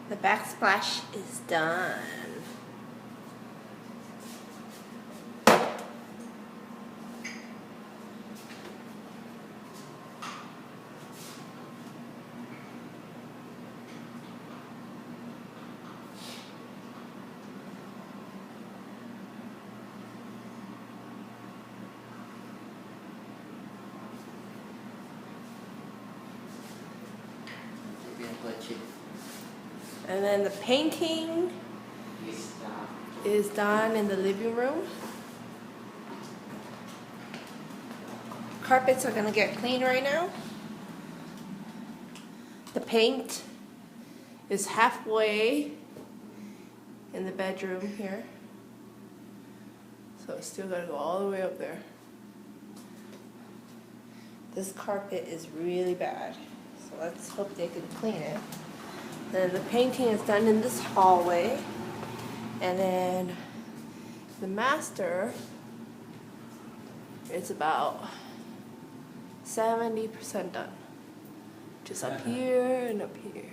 The backsplash is done. And then the painting is done in the living room. Carpets are gonna get clean right now. The paint is halfway in the bedroom here. So it's still gotta go all the way up there. This carpet is really bad. So let's hope they can clean it. Then the painting is done in this hallway. And then the master is about 70% done. Just up here and up here.